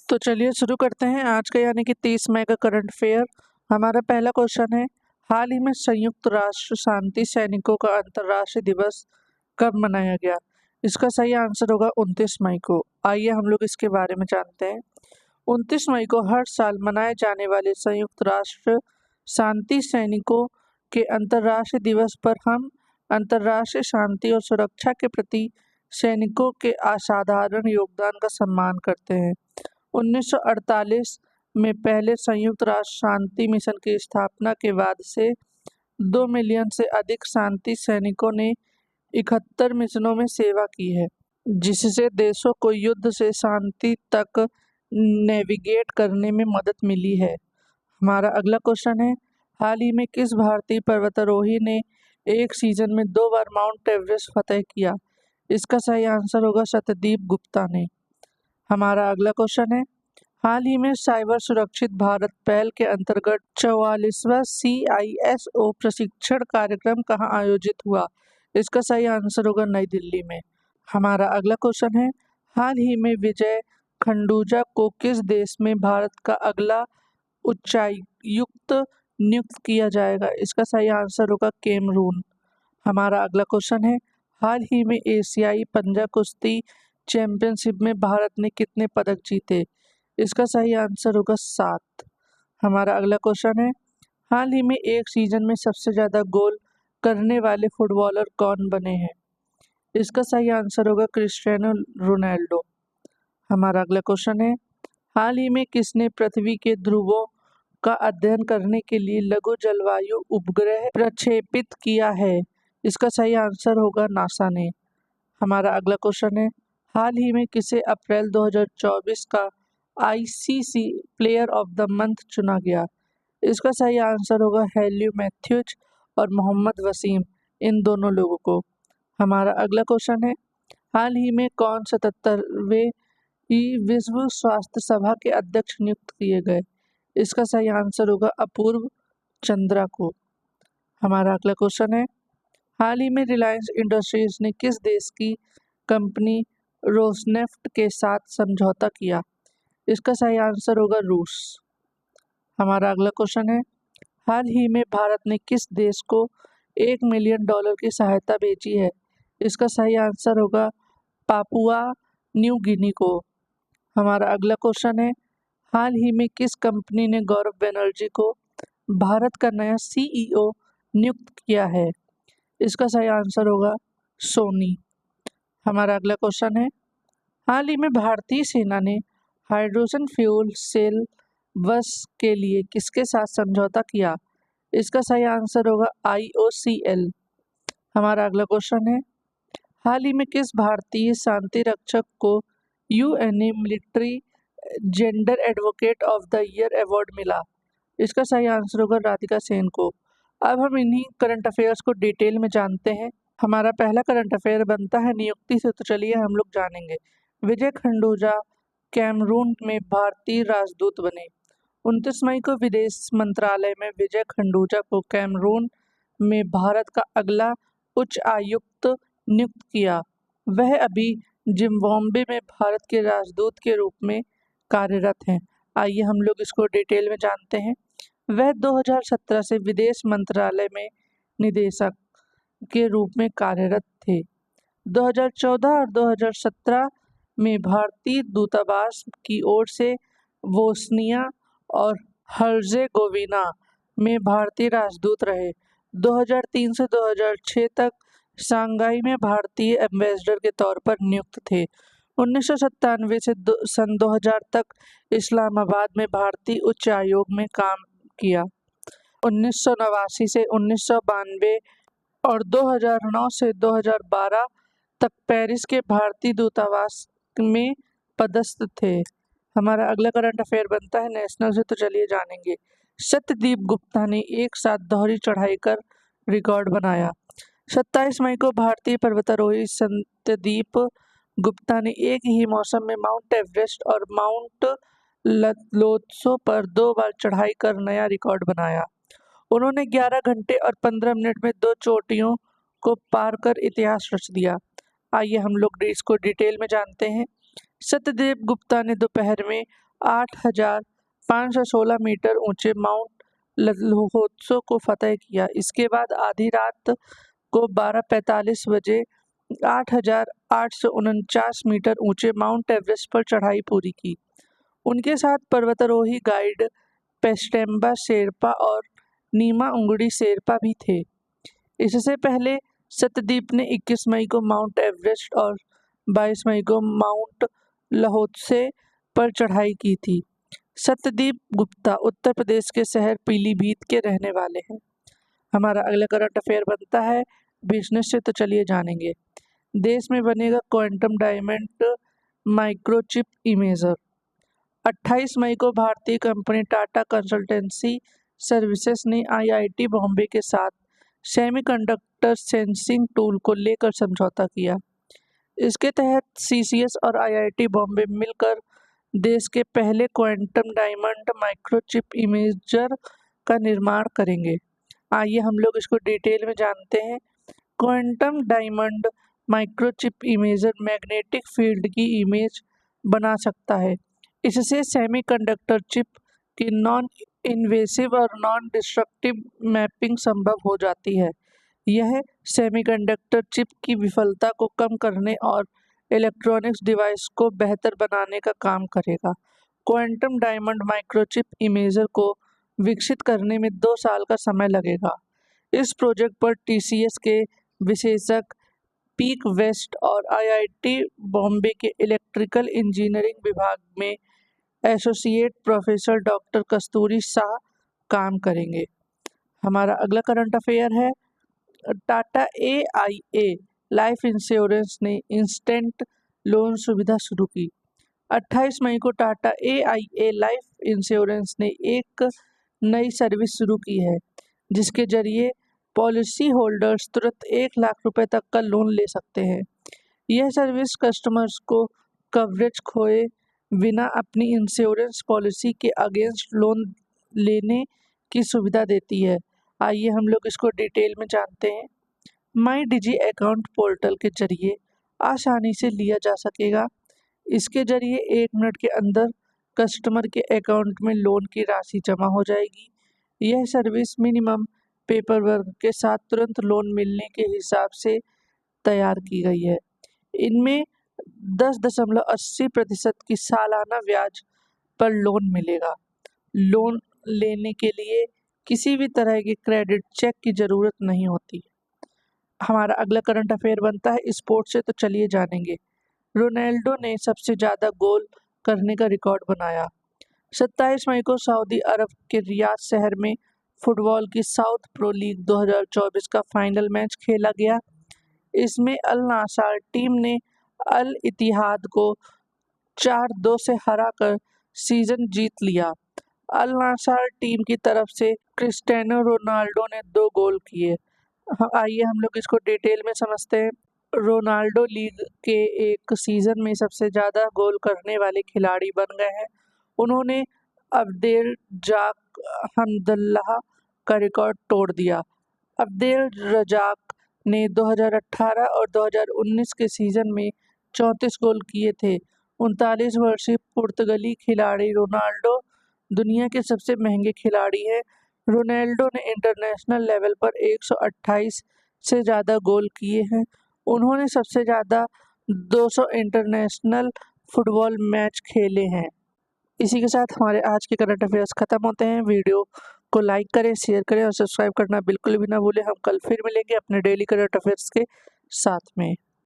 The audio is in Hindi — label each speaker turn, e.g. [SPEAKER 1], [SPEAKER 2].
[SPEAKER 1] तो चलिए शुरू करते हैं आज का यानी कि 30 मई का करंट अफेयर। हमारा पहला क्वेश्चन है, हाल ही में संयुक्त राष्ट्र शांति सैनिकों का अंतर्राष्ट्रीय दिवस कब मनाया गया? इसका सही आंसर होगा 29 मई को। आइए हम लोग इसके बारे में जानते हैं। 29 मई को हर साल मनाए जाने वाले संयुक्त राष्ट्र शांति सैनिकों के अंतर्राष्ट्रीय दिवस पर हम अंतर्राष्ट्रीय शांति और सुरक्षा के प्रति सैनिकों के असाधारण योगदान का सम्मान करते हैं। 1948 में पहले संयुक्त राष्ट्र शांति मिशन की स्थापना के बाद से 2 मिलियन से अधिक शांति सैनिकों ने 71 मिशनों में सेवा की है, जिससे देशों को युद्ध से शांति तक नेविगेट करने में मदद मिली है। हमारा अगला क्वेश्चन है, हाल ही में किस भारतीय पर्वतारोही ने एक सीजन में 2 बार माउंट एवरेस्ट फतेह किया? इसका सही आंसर होगा सत्यदीप गुप्ता ने। हमारा अगला क्वेश्चन है, हाल ही में साइबर सुरक्षित भारत पहल के अंतर्गत 44वां CISO प्रशिक्षण कार्यक्रम कहाँ आयोजित हुआ? इसका सही आंसर होगा नई दिल्ली में। हमारा अगला क्वेश्चन है, हाल ही में विजय खंडूजा को किस देश में भारत का अगला उच्चायुक्त नियुक्त किया जाएगा? इसका सही आंसर होगा कैमरून। हमारा अगला क्वेश्चन है, हाल ही में एशियाई पंजा कुश्ती चैंपियनशिप में भारत ने कितने पदक जीते? इसका सही आंसर होगा 7। हमारा अगला क्वेश्चन है, हाल ही में एक सीजन में सबसे ज्यादा गोल करने वाले फुटबॉलर कौन बने हैं? इसका सही आंसर होगा क्रिस्टियानो रोनाल्डो। हमारा अगला क्वेश्चन है, हाल ही में किसने पृथ्वी के ध्रुवों का अध्ययन करने के लिए लघु जलवायु उपग्रह प्रक्षेपित किया है? इसका सही आंसर होगा नासा ने। हमारा अगला क्वेश्चन है, हाल ही में किसे अप्रैल 2024 का ICC player of the month चुना गया? इसका सही आंसर होगा हेलियो मैथ्यूज और मोहम्मद वसीम, इन दोनों लोगों को। हमारा अगला क्वेश्चन है, हाल ही में कौन 77वें विश्व स्वास्थ्य सभा के अध्यक्ष नियुक्त किए गए? इसका सही आंसर होगा अपूर्व चंद्रा को। हमारा अगला क्वेश्चन है, हाल ही में रिलायंस इंडस्ट्रीज ने किस देश की कंपनी रोसनेफ्ट के साथ समझौता किया? इसका सही आंसर होगा रूस। हमारा अगला क्वेश्चन है, हाल ही में भारत ने किस देश को $1 मिलियन की सहायता भेजी है? इसका सही आंसर होगा पापुआ न्यू गिनी को। हमारा अगला क्वेश्चन है, हाल ही में किस कंपनी ने गौरव बनर्जी को भारत का नया CEO नियुक्त किया है? इसका सही आंसर होगा सोनी। हमारा अगला क्वेश्चन है, हाल ही में भारतीय सेना ने हाइड्रोजन फ्यूल सेल बस के लिए किसके साथ समझौता किया? इसका सही आंसर होगा IOCL। हमारा अगला क्वेश्चन है, हाल ही में किस भारतीय शांति रक्षक को UNA military gender advocate of the year award मिला? इसका सही आंसर होगा राधिका सेन को। अब हम इन्हीं करंट अफेयर्स को डिटेल में जानते हैं। हमारा पहला करंट अफेयर बनता है नियुक्ति से, तो चलिए हम लोग जानेंगे। विजय खंडूजा कैमरून में भारतीय राजदूत बने। 29 मई को विदेश मंत्रालय में विजय खंडूजा को कैमरून में भारत का अगला उच्च आयुक्त नियुक्त किया। वह अभी जिम्बाब्वे में भारत के राजदूत के रूप में कार्यरत हैं। आइए हम लोग इसको डिटेल में जानते हैं। वह 2017 से विदेश मंत्रालय में निदेशक के रूप में कार्यरत थे। 2014 और 2017 में भारतीय दूतावास की ओर से बोस्निया और हर्जेगोविना में भारतीय राजदूत रहे। 2003 से 2006 तक शंघाई में भारतीय एम्बेसडर के तौर पर नियुक्त थे। 1997 से सन 2000 तक इस्लामाबाद में भारतीय उच्च आयोग में काम किया। 1989 से 1992 और 2009 से 2012 तक पेरिस के भारतीय दूतावास में पदस्थ थे। हमारा अगला करंट अफेयर बनता है नेशनल से, तो चलिए जानेंगे। सत्यदीप गुप्ता ने एक साथ दोहरी चढ़ाई कर रिकॉर्ड बनाया। 27 मई को भारतीय पर्वतारोही सत्यदीप गुप्ता ने एक ही मौसम में माउंट एवरेस्ट और माउंट लोत्सो पर 2 बार चढ़ाई कर नया रिकॉर्ड बनाया। उन्होंने 11 घंटे और 15 मिनट में 2 चोटियों को पार कर इतिहास रच दिया। आइए हम लोग इसको डिटेल में जानते हैं। सत्यदेव गुप्ता ने दोपहर में 8,516 मीटर ऊंचे माउंट लहोत्सो को फतह किया। इसके बाद आधी रात को 12:45 बजे 8,849 मीटर ऊंचे माउंट एवरेस्ट पर चढ़ाई पूरी की। उनके साथ पर्वतारोही गाइड पेस्टेम्बा शेरपा और नीमा उंगड़ी शेरपा भी थे। इससे पहले सत्यदीप ने 21 मई को माउंट एवरेस्ट और 22 मई को माउंट लहोत्से पर चढ़ाई की थी। सत्यदीप गुप्ता उत्तर प्रदेश के शहर पीलीभीत के रहने वाले हैं। हमारा अगला करंट अफेयर बनता है बिजनेस से, तो चलिए जानेंगे। देश में बनेगा क्वांटम डायमंड माइक्रोचिप इमेजर। 28 मई को भारतीय कंपनी टाटा कंसल्टेंसी सर्विसेज ने आईआईटी बॉम्बे के साथ सेमीकंडक्टर सेंसिंग टूल को लेकर समझौता किया। इसके तहत सीसीएस और आईआईटी बॉम्बे मिलकर देश के पहले क्वांटम डायमंड माइक्रोचिप इमेजर का निर्माण करेंगे। आइए हम लोग इसको डिटेल में जानते हैं। Quantum diamond microchip imager magnetic field की इमेज बना सकता है। इससे सेमीकंडक्टर चिप की नॉन इन्वेसिव और नॉन डिस्ट्रक्टिव मैपिंग संभव हो जाती है। यह सेमीकंडक्टर चिप की विफलता को कम करने और इलेक्ट्रॉनिक्स डिवाइस को बेहतर बनाने का काम करेगा। क्वांटम डायमंड माइक्रोचिप इमेजर को विकसित करने में 2 साल का समय लगेगा। इस प्रोजेक्ट पर टीसीएस के विशेषज्ञ, पीक वेस्ट और आईआईटी बॉम्बे के इलेक्ट्रिकल इंजीनियरिंग विभाग में एसोसिएट प्रोफेसर डॉक्टर कस्तूरी शाह काम करेंगे। हमारा अगला करंट अफेयर है टाटा एआईए लाइफ इंश्योरेंस ने इंस्टेंट लोन सुविधा शुरू की। 28 मई को टाटा एआईए लाइफ इंश्योरेंस ने एक नई सर्विस शुरू की है, जिसके जरिए पॉलिसी होल्डर्स तुरंत 1 लाख रुपए तक का लोन ले सकते हैं। यह सर्विस कस्टमर्स को कवरेज खोए बिना अपनी इंश्योरेंस पॉलिसी के अगेंस्ट लोन लेने की सुविधा देती है। आइए हम लोग इसको डिटेल में जानते हैं। माई डिजी अकाउंट पोर्टल के जरिए आसानी से लिया जा सकेगा। इसके जरिए 1 मिनट के अंदर कस्टमर के अकाउंट में लोन की राशि जमा हो जाएगी। यह सर्विस मिनिमम पेपर वर्क के साथ तुरंत लोन मिलने के हिसाब से तैयार की गई है। इनमें 10.80% की सालाना ब्याज पर लोन मिलेगा। लोन लेने के लिए किसी भी तरह के क्रेडिट चेक की ज़रूरत नहीं होती। हमारा अगला करंट अफेयर बनता है स्पोर्ट्स से, तो चलिए जानेंगे। रोनाल्डो ने सबसे ज़्यादा गोल करने का रिकॉर्ड बनाया। 27 मई को सऊदी अरब के रियाद शहर में फुटबॉल की साउथ प्रो लीग 2024 का फाइनल मैच खेला गया। इसमें अल नासर टीम ने अल इतिहाद को 4-2 से हराकर सीजन जीत लिया। अल नासर टीम की तरफ से क्रिस्टियानो रोनाल्डो ने 2 गोल किए। आइए हम लोग इसको डिटेल में समझते हैं। रोनाल्डो लीग के एक सीज़न में सबसे ज़्यादा गोल करने वाले खिलाड़ी बन गए हैं। उन्होंने अब्देल जाक हमदल्लाह का रिकॉर्ड तोड़ दिया। अब्देल रजाक ने 2018 और 2019 के सीज़न में 34 गोल किए थे। 39 वर्षीय पुर्तगाली खिलाड़ी रोनाल्डो दुनिया के सबसे महंगे खिलाड़ी हैं। रोनाल्डो ने इंटरनेशनल लेवल पर 128 से ज़्यादा गोल किए हैं। उन्होंने सबसे ज़्यादा 200 इंटरनेशनल फुटबॉल मैच खेले हैं। इसी के साथ हमारे आज के करंट अफेयर्स ख़त्म होते हैं। वीडियो को लाइक करें, शेयर करें और सब्सक्राइब करना बिल्कुल भी ना भूलें। हम कल फिर मिलेंगे अपने डेली करंट अफेयर्स के साथ में।